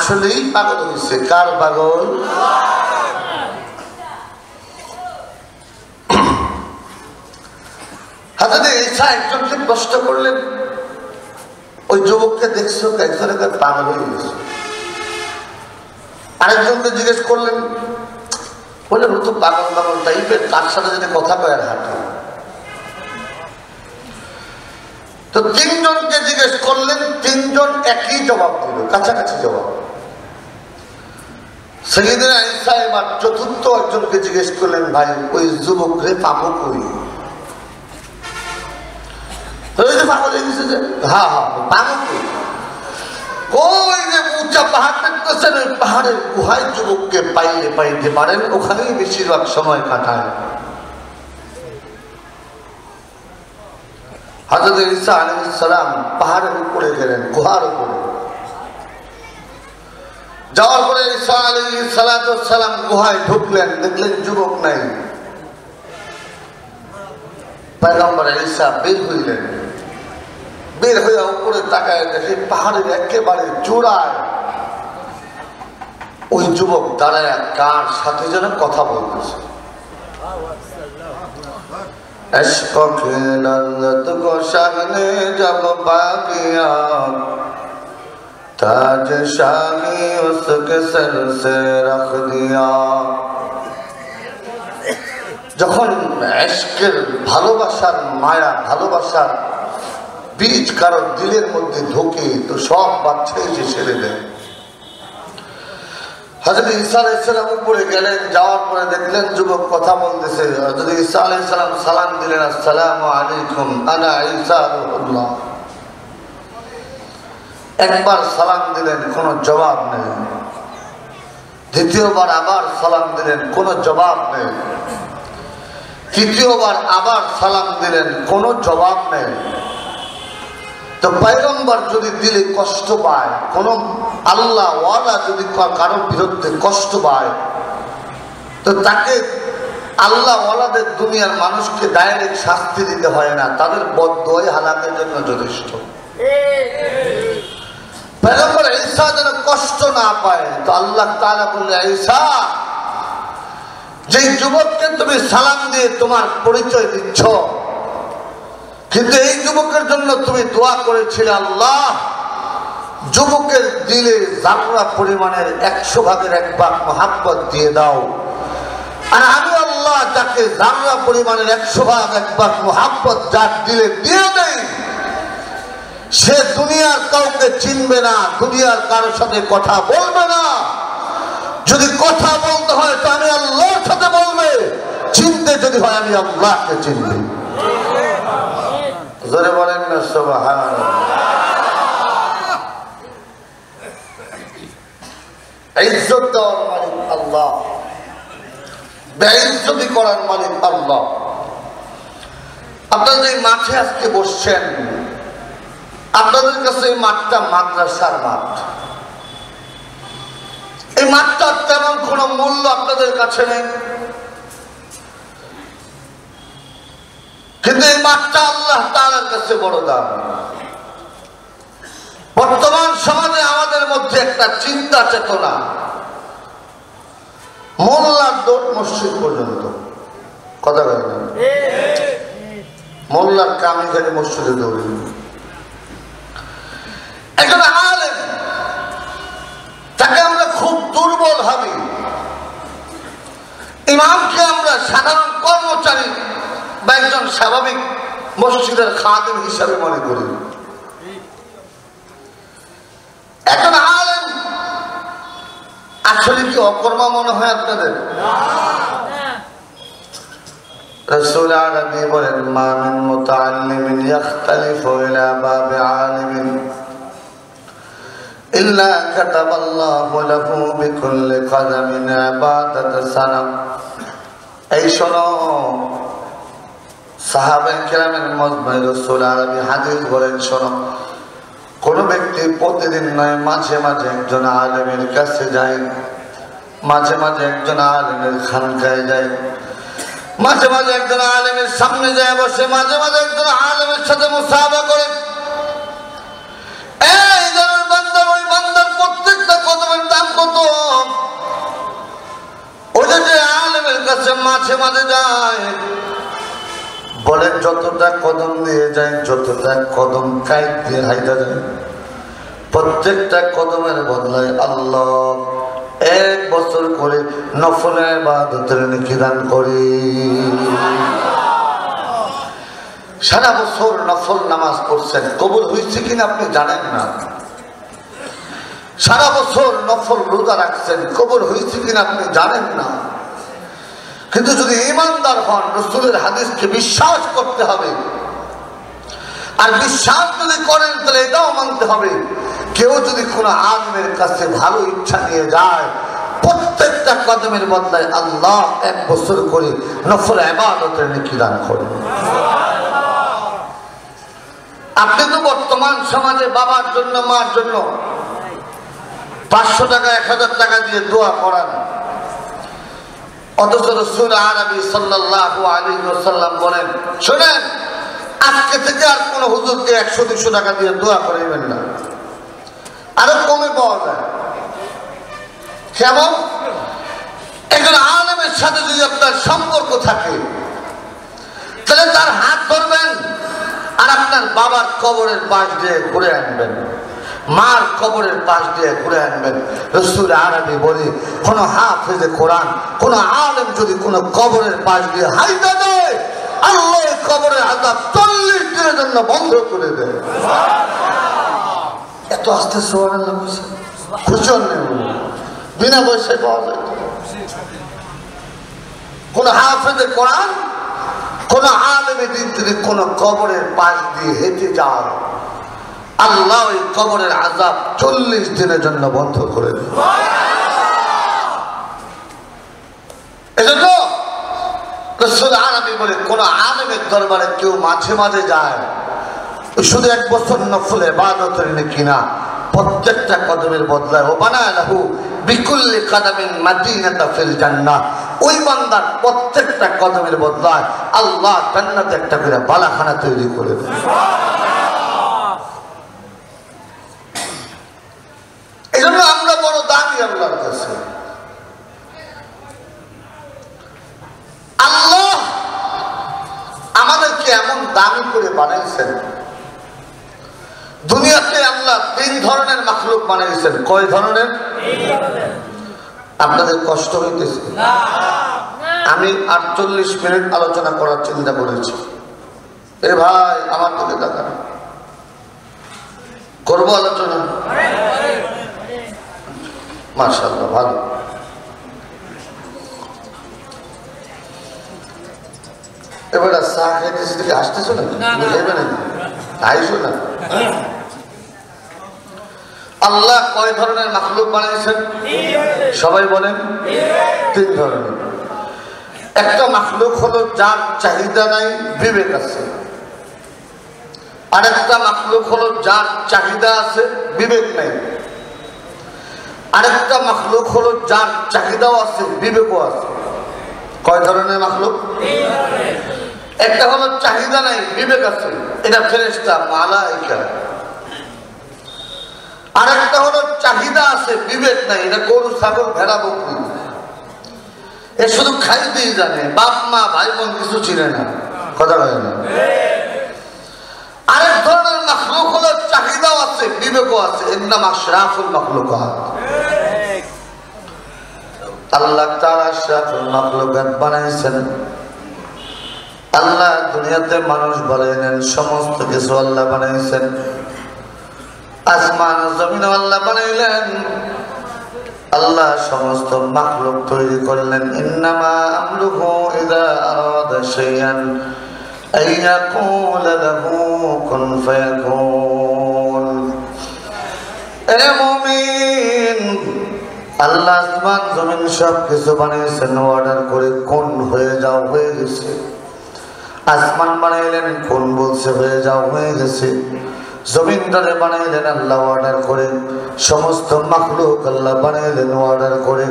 আসলেই পাগল হয়েছে। কার পাগল? হযরত ঈসা একজনকে প্রশ্ন করলেন, ওই যুবককে দেখছো? একজনে পাগল হয়ে গেছে। আরেকজনকে জিজ্ঞেস করলেন, বলে ও তো পাগল পাগল টাইপের, তার সাথে যদি কথা কয় আর হাঁটে। তো তিনজনকে জিজ্ঞেস করলেন, তিনজন একই জবাব দিল, কাছাকাছি জবাব। সাইয়েদনা ঈসা এবার চতুর্থ একজনকে জিজ্ঞেস করলেন, ভাই ওই যুবক রে পাবো কই? পাগল হয়ে গেছে যে, হ্যাঁ হ্যাঁ পাবো কই? ওই যে উঁচা পাহাড় দেখতেছেন, ওই পাহাড়ের গুহায় যুবককে পাইলে পাইতে পারেন, ওখানেই বেশিরভাগ সময় কাটায়। হযরত ঈসা আলাইহিস সালাম পাহাড়ের উপরে গেলেন, গুহার উপরে যাওয়ার পরে ঈসা আলাইহিস সালাম গুহায় ঢুকলেন, দেখলেন যুবক নাই। পয়গম্বর ঈসা বের হইলেন, বের হইয়া উপরে তাকায় দেখে পাহাড়ের একেবারে চূড়ায় ওই যুবক দাঁড়ায় কার সাথে যেন কথা বলতেছে। इश्क़ की लज़्ज़त को शाह ने जब पा किया, ताज शाही उसके सर से रख दिया। যখন ইশকের ভালোবাসার মায়া, ভালোবাসার বীজ কারো দিলের মধ্যে ঢোকে তো সব বাচ্চাই যে ছেড়ে দেয়। হযরত ঈসা আলাইহিস সালাম উপরে গেলেন, যাওয়ার পরে দেখলেন যুবক কথা বলতেছে। হযরত ঈসা আলাইহিস সালাম সালাম দিলেন, আসসালামু আলাইকুম আনা ঈসা রূহুল্লাহ। একবার সালাম দিলেন, কোনো জবাব নেই। দ্বিতীয়বার আবার সালাম দিলেন, কোনো জবাব নেই। তৃতীয়বার আবার সালাম দিলেন, কোনো জবাব নেই। তো পয়গম্বর যদি দিলে কষ্ট পায়, কোন আল্লাহ ওয়ালা যদি কারোর বিরুদ্ধে কষ্ট পায়, তো তাকে আল্লাহ ওয়ালাদের দুনিয়ার মানুষকে ডাইরেক্ট শাস্তি দিতে হয় না, তাদের বদদোয়াই হালাকের জন্য যথেষ্ট। পয়গম্বর ঈসা যেন কষ্ট না পায়, তো আল্লাহ তাআলা বললেন, ঈসা যেই যুবককে তুমি সালাম দিয়ে তোমার পরিচয় দিচ্ছ, কিন্তু এই যুবকের জন্য তুমি দোয়া করেছিলে, আল্লাহ যুবকের দিলে জাররা পরিমাণের 100 ভাগের 1 ভাগ মহব্বত দিয়ে দাও। আর আমি আল্লাহ যাকে জাররা পরিমাণের 100 ভাগ 1 ভাগ মহব্বত যার দিলে দিয়ে দেই, সে দুনিয়ার কাউকে চিনবে না, দুনিয়ার কারোর সাথে কথা বলবে না। যদি কথা বলতে হয় তো আমি আল্লাহর সাথে বলবে, চিনতে যদি হয় আমি আল্লাহকে চিনবে। জোরে বলেন না সুবহানাল্লাহ। ইজ্জত দেওয়ার মালিক আল্লাহ, বেইজ্জতি করার মালিক আল্লাহ। আপনারা যে মাঠে আজকে বসছেন, আপনাদের কাছে এই মাঠটা মাদ্রাসার মাঠ। এই মাঠটার তেমন কোনো মূল্য আপনাদের কাছে নেই, কিন্তু এই মাঠটা আল্লাহ তাআলার কাছে বড় দাম। বর্তমান সমাজে আমাদের মধ্যে একটা চিন্তা চেতনা, মোল্লার দৌড় মসজিদ পর্যন্ত। কথা বলেন না, মোল্লার কামি করে মসজিদে দৌড়ে। একজন আলেম, তাকে আমরা খুব দুর্বল ভাবি। ইমামকে আমরা সাধারণ কর্মচারী বা একজন স্বাভাবিক মসজিদের খাদেম হিসাবে মনে করি। একজন আলেম আসলে কি অকর্মা মনে হয় আপনাদের? রাসূল আরবি বলেন, মা মিন মুতাআল্লিমিন ইখতালিফু ইলা বাবি আলিমিন ইল্লা কাতাবাল্লাহু লাহু বিকুল্লি কদমিন ইবাদাত সানাম। এই শোনো, সাহাবায়ে কেরামের মজমায়ে রাসূল আরবি হাদিস বলেন, শোনো, কোন ব্যক্তি প্রতিদিন নয়, মাঝে মাঝে একজন আলেমের কাছে যায়, মাঝে মাঝে একজন আলেমের খানকায় যায়, মাঝে মাঝে একজন আলেমের সামনে যায় বসে, মাঝে মাঝে একজন আলেমের সাথে মুসাফা করে। এই জনের বান্দার ওই বান্দার প্রত্যেকটা কদমে কাছে মাঝে মাঝে যায়, বলে যতটা কদম দিয়ে যায়, যতটা কদম কাইট দিয়ে হাইটা যায়, প্রত্যেকটা কদমের বদলায় আল্লাহ 1 বছর করে নফল ইবাদতের নেকি দান করি। সারা বছর নফল নামাজ পড়ছেন, কবুল হয়েছে কিনা আপনি জানেন না। সারা বছর নফল রোজা রাখছেন, কবুল হয়েছে কিনা আপনি জানেন না। কিন্তু যদি ঈমানদার হন, রাসূলের হাদিসকে বিশ্বাস করতে হবে। আর বিশ্বাস যদি করেন তাহলে এটাও মানতে হবে, কেউ যদি কোনো আলেমের কাছে ভালো ইচ্ছা নিয়ে যায়, প্রত্যেকটা কদমের বদলায় আল্লাহ 1 বছর করে নফল ইবাদতের নেকি দান করেন। আপনি তো বর্তমান সমাজে বাবার জন্য, মার জন্য 500 টাকা 1000 টাকা দিয়ে দোয়া করান, অথচ রাসূল আরবি সাল্লাল্লাহু আলাইহি ওয়াসাল্লাম বলেন, শুনেন, আজকে থেকে আর কোন হুজুরকে 100-200 টাকা দিয়ে দোয়া করাইবেন না, আরো কমে পাওয়া যায়। কেমন? একজন আলেমের সাথে যদি আপনার সম্পর্ক থাকে, তাহলে তার হাত ধরবেন আর আপনার বাবার কবরের পাশ দিয়ে ঘুরে আনবেন, মার কবরের পাশ দিয়ে ঘুরে আনবেন। রাসূল আরবি বলে, কোন হাফেজে কোরআন, কোন আলেম যদি কোন কবরের পাশ দিয়ে হাইটা দেয়, আল্লাহ কবরের আযাব 40 দিনের জন্য বন্ধ করে দেয়। এত আস্তে সুবহানাল্লাহ বলছে, খুশি নেই, বিনা পয়সায় পাওয়া যায়। কোন হাফেজে কোরআন, কোন আলেমে দ্বীন যদি কোন কবরের পাশ দিয়ে হেঁটে যান, আল্লাহ ওই কবরের আযাব 40 দিনের জন্য বন্ধ করে দেয়। এজন্য রাসূল আরবি বলে, কোন আলেমের দরবারে কেউ মাঝে মাঝে যায়, শুধু 1 বছর নফল ইবাদতের নেকি না, প্রত্যেকটা কদমের বদলায় ও বানায় লাহু বিকুল্লি কদমিন মাদিনাতা ফিল জান্নাহ। ওই বান্দার প্রত্যেকটা কদমের বদলায় আল্লাহ জান্নাতে একটা করে বালাখানা তৈরি করে দেয়। এজন্য আমরা বড় দামি আল্লাহর কাছে। আল্লাহ আমাদেরকে এমন দামি করে বানাইছেন, দুনিয়াতে আল্লাহ 3 ধরনের মাখলুক বানাইছেন। কয় ধরনের? আপনাদের কষ্ট হইতেছে? আমি 48 মিনিট আলোচনা করার চিন্তা করেছি। এ ভাই আমার দিকে তাকান, করব আলোচনা? মাশাআল্লাহ, ভালো। এবার চা খাইতেছি থেকে আসতেছো না, খাইবে নাকি? আইসো না। আল্লাহ কয় ধরনের মাখলুক বানাইছেন? সবাই বলেন। 3 ধরনের। একটা মাখলুক হলো যার চাহিদা নাই, বিবেক আছে। আরেকটা মাখলুক হলো যার চাহিদা আছে, বিবেক নাই। আরেকটা মাখলুক হলো যার চাহিদাও আছে, বিবেকও আছে। কয় ধরনের মাখলুক? একটা হলো চাহিদা নাই, বিবেক আছে, এটা ফেরেশতা, মালায়েকা। আরেকটা হলো চাহিদা আছে, বিবেক নাই, এটা গরু, ছাগল, ভেড়া, বকরি। এ শুধু খাইতেই জানে, বাপ মা ভাই বোন কিছু চিনে না। কথা হয় না? আরেক ধরনের মাখলুক হলো চাহিদাও আছে, বিবেকও আছে, এর নাম আশরাফুল মাখলুকাত। আল্লাহ তাআলা আশরাফুল মাখলুকাত বানাইছেন। আল্লাহ দুনিয়াতে মানুষ বানাইলেন, সমস্ত কিছু আল্লাহ বানাইছেন। আসমান জমিন আল্লাহ বানাইলেন, আল্লাহ সমস্ত মাখলুক তৈরি করলেন। ইন্নামা আমরুহু ইযা আরাদা শাইআন আইয়াকুলা লাহু কুন ফায়াকুন। এ মুমিন, আল্লাহ আসমান জমিন সব কিছু বানিয়েছেন, অর্ডার করে কোন হয়ে যাও, হয়ে গেছে। আসমান বানাইলেন, কোন বলছে হয়ে যাও, হয়ে গেছে। জমিনটারে বানাইলেন আল্লাহ অর্ডার করে, সমস্ত মাখলুক আল্লাহ বানাইলেন অর্ডার করে।